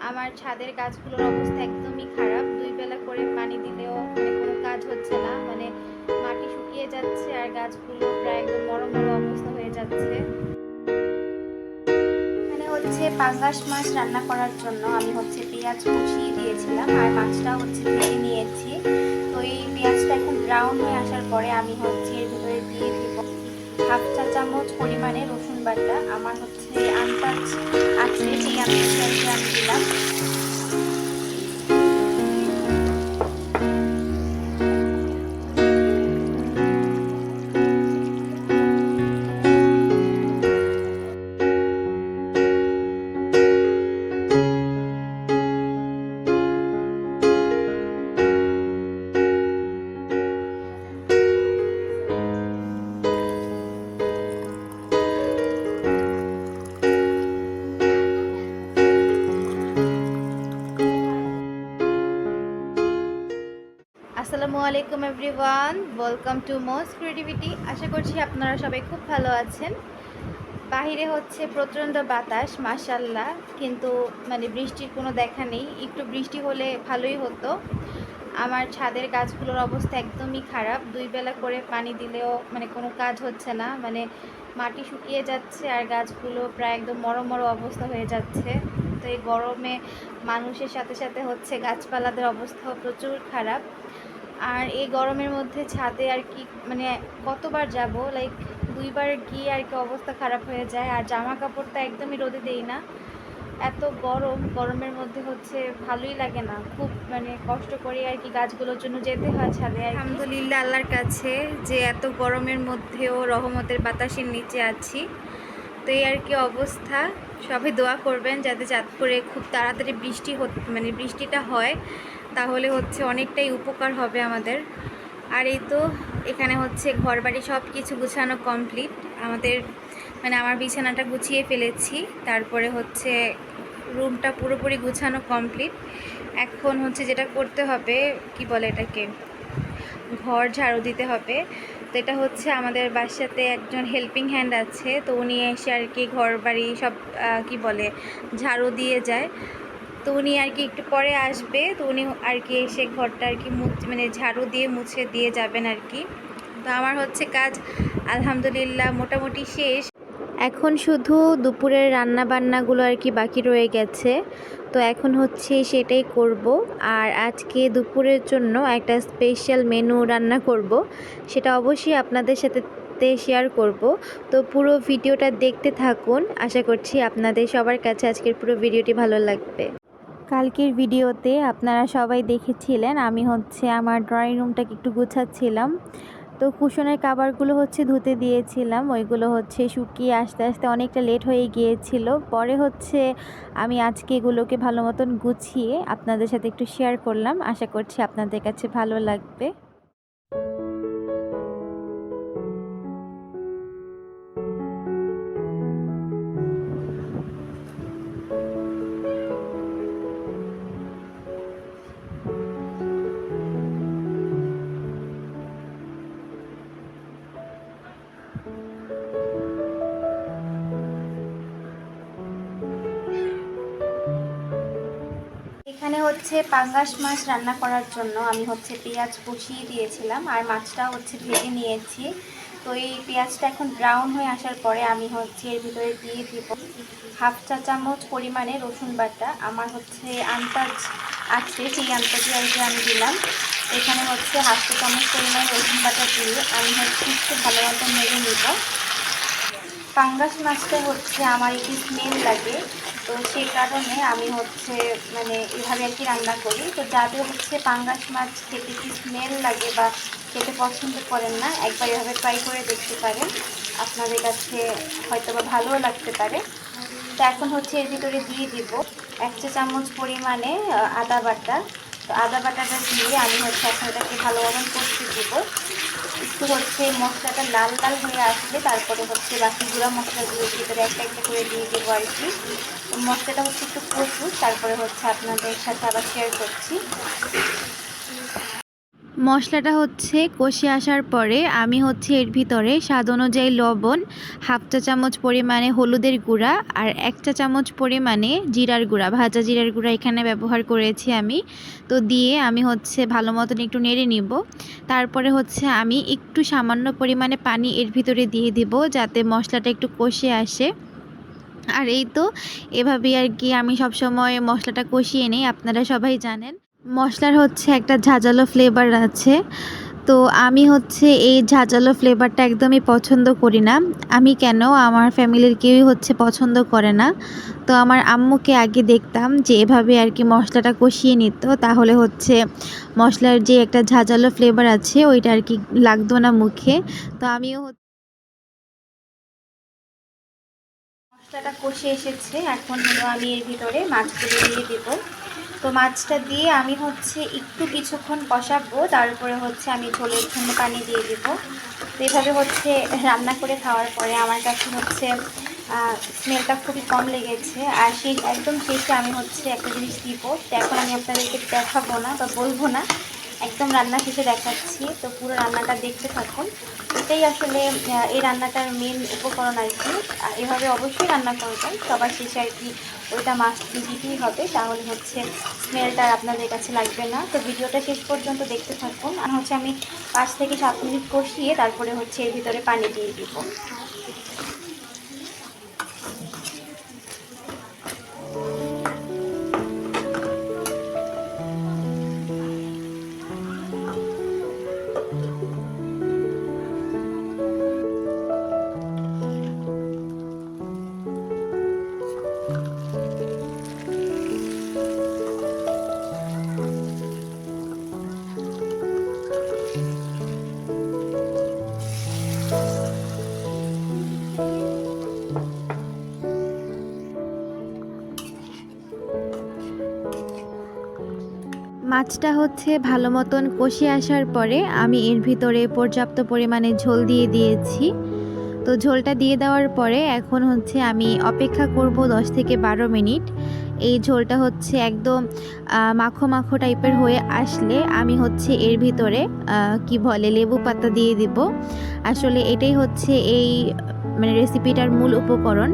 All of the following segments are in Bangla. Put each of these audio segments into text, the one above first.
আমার ছাদের গাছগুলোর অবস্থা একদমই খারাপ। 2 বেলা করে পানি দিলেও কোনো কাজ হচ্ছে না। মাটি শুকিয়ে যাচ্ছে আর গাছগুলো প্রায় একদম মরম অবস্থা হয়ে যাচ্ছে। পাঙ্গাস মাছ রান্না করার জন্য আমি পেঁয়াজ কষিয়ে দিয়েছিলাম আর মাছটা ভেজে নিয়েছি। তো এই পেঁয়াজটা এখন ব্রাউন হয়ে আসার পরে আমি এর ভিতরে দিয়ে দিব হাফ চা চামচ পরিমাণে রসুন বাটা। আমার আন্দাজ আছে, সেই আন্দাজে আমি দিলাম। আসসালামু আলাইকুম এভরিওয়ান, ওয়েলকাম টু মোস ক্রিয়েটিভিটি। আশা করছি আপনারা সবাই খুব ভালো আছেন। বাহিরে প্রচণ্ড বাতাস মাশাআল্লাহ, কিন্তু বৃষ্টির কোনো দেখা নেই। একটু বৃষ্টি হলে ভালোই হতো। আমার ছাদের গাছগুলোর অবস্থা একদমই খারাপ। 2 বেলা করে পানি দিলেও কোনো কাজ হচ্ছে না। মাটি শুকিয়ে যাচ্ছে আর গাছগুলো প্রায় একদম মরম অবস্থা হয়ে যাচ্ছে। তো এই গরমে মানুষের সাথে সাথে গাছপালাদের অবস্থাও প্রচুর খারাপ। আর এই গরমের মধ্যে ছাদে আর কি কতবার যাব, লাইক 2 বার গিয়ে আর কি অবস্থা খারাপ হয়ে যায়। আর জামা কাপড়টা একদমই রোদে দেই না, এত গরমের মধ্যে ভালোই লাগে না। খুব কষ্ট করে আর কি গাছগুলোর জন্য যেতে হয় ছাদে। আলহামদুলিল্লাহ আল্লাহর কাছে যে এত গরমের মধ্যেও রহমতের বাতাসের নিচে আছি। তো এই আর কি অবস্থা। সবাই দোয়া করবেন যাতে চাঁদপুরে খুব তাড়াতাড়ি বৃষ্টিটা হয়, তাহলে অনেকটাই উপকার হবে আমাদের। আর এই তো এখানে ঘরবাড়ি সব কিছু গুছানো কমপ্লিট। আমাদের আমার বিছানাটা গুছিয়ে ফেলেছি, তারপরে রুমটা পুরোপুরি গুছানো কমপ্লিট। এখন যেটা করতে হবে, কি বলে এটাকে, ঘর ঝাড়ু দিতে হবে। তো এটা আমাদের বাসাতে একজন হেল্পিং হ্যান্ড আছে, তো উনি এসে আর কি ঘর বাড়ি সব কি বলে ঝাড়ু দিয়ে যায়। তো উনি আর কি একটু পরে আসবে, তো উনি আর কি এসে ঘরটা আর কি ঝাড়ু দিয়ে মুছে দিয়ে যাবেন আর কি। তো আমার কাজ আলহামদুলিল্লাহ মোটামুটি শেষ। এখন শুধু দুপুরের রান্না বান্নাগুলো আর কি বাকি রয়ে গেছে। তো এখন সেটাই করব। আর আজকে দুপুরের জন্য একটা স্পেশাল মেনু রান্না করব, সেটা অবশ্যই আপনাদের সাথে শেয়ার করব। তো পুরো ভিডিওটা দেখতে থাকুন, আশা করছি আপনাদের সবার কাছে আজকের পুরো ভিডিওটি ভালো লাগবে। কালকের ভিডিওতে আপনারা সবাই দেখেছিলেন আমি আমার ড্রয়িং রুমটাকে একটু গুছাচ্ছিলাম। তো কুশনের কাভারগুলো ধুতে দিয়েছিলাম, ওইগুলো শুকিয়ে আস্তে আস্তে অনেকটা লেট হয়ে গিয়েছিল। পরে আমি আজকে এগুলোকে ভালো মতন গুছিয়ে আপনাদের সাথে একটু শেয়ার করলাম, আশা করছি আপনাদের কাছে ভালো লাগবে। এখানে পাঙ্গাস মাছ রান্না করার জন্য আমি পেঁয়াজ কষিয়ে দিয়েছিলাম আর মাছটাও ভেজে নিয়েছি। তো এই পেঁয়াজটা এখন ব্রাউন হয়ে আসার পরে আমি এর ভিতরে দিয়ে দিব হাফ চা চামচ পরিমাণে রসুন বাটা। আমার আন্দাজ আছে, সেই আন্দাজে আর কি আমি দিলাম। এখানে হাফ চা চামচ পরিমাণে রসুন বাটা দিয়ে আমি একটু ভালো মতো মেরে নিব। পাঙ্গাস মাছটা আমার একটু স্মেল লাগে, তো সেই কারণে আমি এভাবে আর কি রান্না করি। তো যাদের পাঙ্গাস মাছ খেতে কি স্মেল লাগে বা খেতে পছন্দ করেন না, একবার এভাবে ট্রাই করে দেখতে পারেন, আপনাদের কাছে হয়তো বা ভালোও লাগতে পারে। তো এখন এর ভিতরে দিয়ে দিব 1 চা চামচ পরিমাণে আদা বাটা। তো আদা বাটাটা দিয়ে আমি এখন এটাকে ভালো মতন কষতে দিব। একটু মশলাটা লাল লাল হয়ে আসলে তারপরে বাকি গুঁড়া মশলাগুলোর ভিতরে একটা একটা করে দিয়ে দেবো আর কি। মশলাটা একটু কষুক, তারপরে আপনাদের সাথে আবার শেয়ার করছি। মশলাটা হচ্ছে কষে আসার পরে আমি হচ্ছে এর ভিতরে স্বাদ অনুযায়ী লবণ, হাফ চা চামচ পরিমাণে হলুদের গুঁড়া আর 1 চা চামচ পরিমাণে জিরার গুঁড়া, ভাজা জিরার গুঁড়া এখানে ব্যবহার করেছি আমি। তো দিয়ে আমি হচ্ছে ভালো মতন একটু নেড়ে নিব। তারপরে হচ্ছে আমি একটু সামান্য পরিমাণে পানি এর ভিতরে দিয়ে দিব যাতে মশলাটা একটু কষে আসে। আর এই তো এভাবেই আর কি আমি সবসময় মশলাটা কষিয়ে নিই। আপনারা সবাই জানেন মশলার হচ্ছে একটা ঝাঁঝালো ফ্লেভার আছে। তো আমি হচ্ছে এই ঝাঁঝালো ফ্লেভারটা একদমই পছন্দ করি না। আমি কেন, আমার ফ্যামিলির কেউই হচ্ছে পছন্দ করে না। তো আমার আম্মুকে আগে দেখতাম যে এভাবে আর কি মশলাটা কষিয়ে নিত, তাহলে হচ্ছে মশলার যে একটা ঝাঁঝালো ফ্লেভার আছে ওইটা আর কি লাগতো না মুখে। তো আমিও মশলাটা কষে এসেছে, এখন হলো আমি এর ভিতরে মাছগুলো দিয়ে দেব। তো মাছটা দিয়ে আমি হচ্ছে একটু কিছুক্ষণ কষাবো, তারপরে হচ্ছে আমি ঝোলের জন্য পানি দিয়ে দেব। তো এইভাবে হচ্ছে রান্না করে খাওয়ার পরে আমার কাছে হচ্ছে স্মেলটা খুবই কম লেগেছে। আর সেই একদম শেষে আমি হচ্ছে একটা জিনিস দিব, তো এখন আমি আপনাদেরকে দেখাবো না বা বলবো না, একদম রান্না শেষে দেখাচ্ছি। তো পুরো রান্নাটা দেখতে থাকুন। এটাই আসলে এই রান্নাটার মেন উপকরণ আর কি। এভাবে অবশ্যই রান্না করবেন, সবার শেষে আর কি ওইটা মাস্ট দিতেই হবে, তাহলে হচ্ছে স্মেলটা আপনাদের কাছে লাগবে না। তো ভিডিওটা শেষ পর্যন্ত দেখতে থাকুন। আর হচ্ছে আমি 5 থেকে 7 মিনিট কষিয়ে তারপরে হচ্ছে এর ভিতরে পানি দিয়ে দিব। মাছটা হচ্ছে ভালো মতন কষে আসার পরে আমি এর ভিতরে পর্যাপ্ত পরিমাণে ঝোল দিয়ে দিয়েছি। তো ঝোলটা দিয়ে দেওয়ার পরে এখন হচ্ছে আমি অপেক্ষা করব 10 থেকে 12 মিনিট। এই ঝোলটা হচ্ছে একদম মাখো মাখো টাইপের হয়ে আসলে আমি হচ্ছে এর ভিতরে কি বলে লেবু পাতা দিয়ে দিব। আসলে এটাই হচ্ছে এই মানে রেসিপিটার মূল উপকরণ।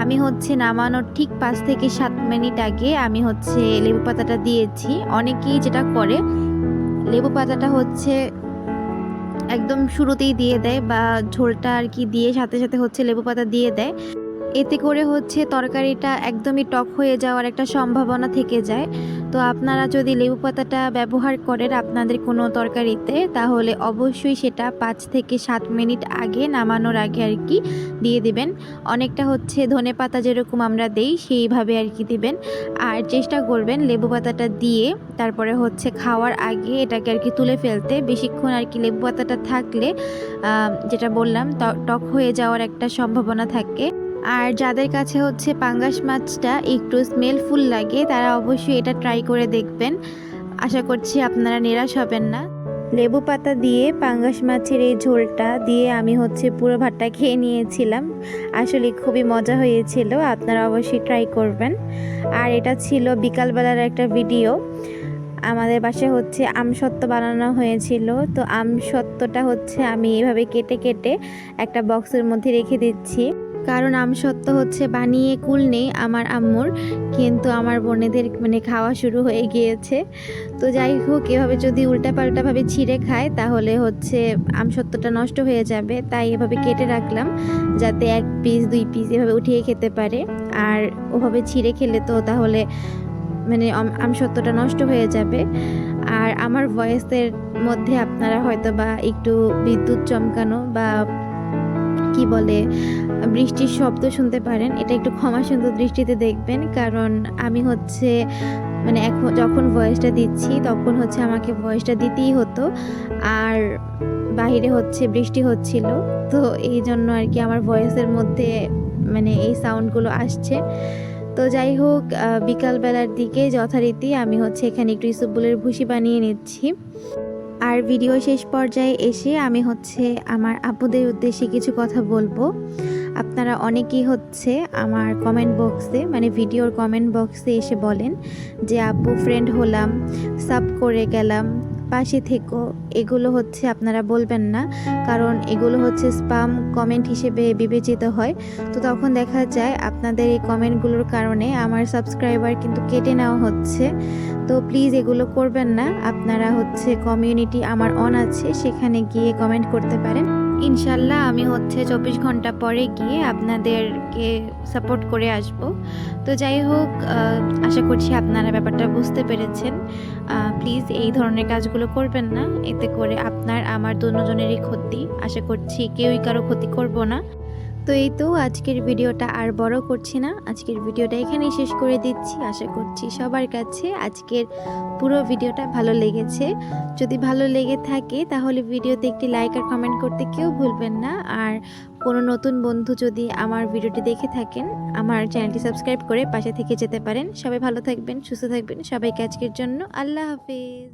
আমি হচ্ছে নামানোর ঠিক 5 থেকে 7 মিনিট আগে আমি হচ্ছে লেবু পাতাটা দিয়েছি। অনেকেই যেটা করে লেবু পাতাটা হচ্ছে একদম শুরুতেই দিয়ে দেয় বা ঝোলটা আর কি দিয়ে সাথে সাথে হচ্ছে লেবু পাতা দিয়ে দেয়। এতে করে হচ্ছে তরকারিটা একদমই টক হয়ে যাওয়ার একটা সম্ভাবনা থেকে যায়। তো আপনারা যদি লেবু পাতাটা ব্যবহার করেন আপনাদের কোনো তরকারিতে, তাহলে অবশ্যই সেটা 5 থেকে 7 মিনিট আগে নামানোর আগে আর কি দিয়ে দিবেন। অনেকটা হচ্ছে ধনে পাতা যেরকম আমরা দেই সেইভাবে আর কি দিবেন। আর চেষ্টা করবেন লেবু পাতাটা দিয়ে তারপরে হচ্ছে খাওয়ার আগে এটাকে আর কি তুলে ফেলতে। বেশিক্ষণ আর কি লেবু পাতাটা থাকলে যেটা বললাম টক হয়ে যাওয়ার একটা সম্ভাবনা থাকে। আর যাদের কাছে হচ্ছে পাঙ্গাস মাছটা একটু স্মেলফুল লাগে তারা অবশ্যই এটা ট্রাই করে দেখবেন। আশা করছি আপনারা নিরাশ হবেন না। লেবু পাতা দিয়ে পাঙ্গাস মাছের এই ঝোলটা দিয়ে আমি হচ্ছে পুরো ভাতটা খেয়ে নিয়েছিলাম। আসলে খুবই মজা হয়েছিল, আপনারা অবশ্যই ট্রাই করবেন। আর এটা ছিল বিকালবেলার একটা ভিডিও। আমাদের বাসায় হচ্ছে আমসত্ত্ব বানানো হয়েছিল। তো আমসত্ত্বটা হচ্ছে আমি এভাবে কেটে কেটে একটা বক্সের মধ্যে রেখে দিচ্ছি, কারণ আমসত্ত্ব হচ্ছে বানিয়ে কুল নেই আমার আম্মুর, কিন্তু আমার বোনেদের মানে খাওয়া শুরু হয়ে গিয়েছে। তো যাই হোক, এভাবে যদি উল্টাপাল্টাভাবে ছিঁড়ে খায় তাহলে হচ্ছে আমসত্ত্বটা নষ্ট হয়ে যাবে, তাই এভাবে কেটে রাখলাম যাতে 1 পিস 2 পিস এভাবে উঠিয়ে খেতে পারে। আর ওভাবে ছিঁড়ে খেলে তো তাহলে মানে আমসত্ত্বটা নষ্ট হয়ে যাবে। আর আমার ভয়েসের মধ্যে আপনারা হয়তো বা একটু বিদ্যুৎ চমকানো বা কি বলে বৃষ্টির শব্দ শুনতে পারেন, এটা একটু ক্ষমা সুন্দর দৃষ্টিতে দেখবেন, কারণ আমি হচ্ছে মানে এখন যখন ভয়েসটা দিচ্ছি তখন হচ্ছে আমাকে ভয়েসটা দিতেই হতো, আর বাহিরে হচ্ছে বৃষ্টি হচ্ছিল। তো এই জন্য আর কি আমার ভয়েসের মধ্যে মানে এই সাউন্ডগুলো আসছে। তো যাই হোক, বিকালবেলার দিকে যথারীতি আমি হচ্ছে এখানে একটু ইসবগুলের ভুসি বানিয়ে নিচ্ছি। আর ভিডিও শেষ পর্যায়ে এসে আমি হচ্ছে আমার আপুদের উদ্দেশ্যে কিছু কথা বলবো। আপনারা অনেকেই হচ্ছে আমার কমেন্ট বক্সে মানে ভিডিওর কমেন্ট বক্সে এসে বলেন যে আপু ফ্রেন্ড হলাম, সাব করে গেলাম, পাশে থেকো, এগুলো হচ্ছে আপনারা বলবেন না, কারণ এগুলো হচ্ছে স্পাম কমেন্ট হিসেবে বিবেচিত হয়। তো তখন দেখা যায় আপনাদের এই কমেন্টগুলোর কারণে আমার সাবস্ক্রাইবার কিন্তু কেটে নেওয়া হচ্ছে। তো প্লিজ এগুলো করবেন না। আপনারা হচ্ছে কমিউনিটি আমার অন আছে, সেখানে গিয়ে কমেন্ট করতে পারেন। ইনশাল্লাহ আমি হচ্ছে 24 ঘন্টা পরে গিয়ে আপনাদেরকে সাপোর্ট করে আসব। তো যাই হোক, আশা করছি আপনারা ব্যাপারটা বুঝতে পেরেছেন। প্লিজ এই ধরনের কাজগুলো করবেন না, এতে করে আপনার আমার দুজনেরই ক্ষতি। আশা করছি কেউই কারো ক্ষতি করব না। তো এই তো আজকের ভিডিওটা আর বড় করছি না, আজকের ভিডিওটা এখানেই শেষ করে দিচ্ছি। আশা করছি সবার কাছে আজকের পুরো ভিডিওটা ভালো লেগেছে। যদি ভালো লেগে থাকে তাহলে ভিডিওতে একটি লাইক আর কমেন্ট করতে কেউ ভুলবেন না। আর কোনো নতুন বন্ধু যদি আমার ভিডিওটি দেখে থাকেন, আমার চ্যানেলটি সাবস্ক্রাইব করে পাশে থেকে যেতে পারেন। সবাই ভালো থাকবেন, সুস্থ থাকবেন। সবাইকে আজকের জন্য আল্লাহ হাফেজ।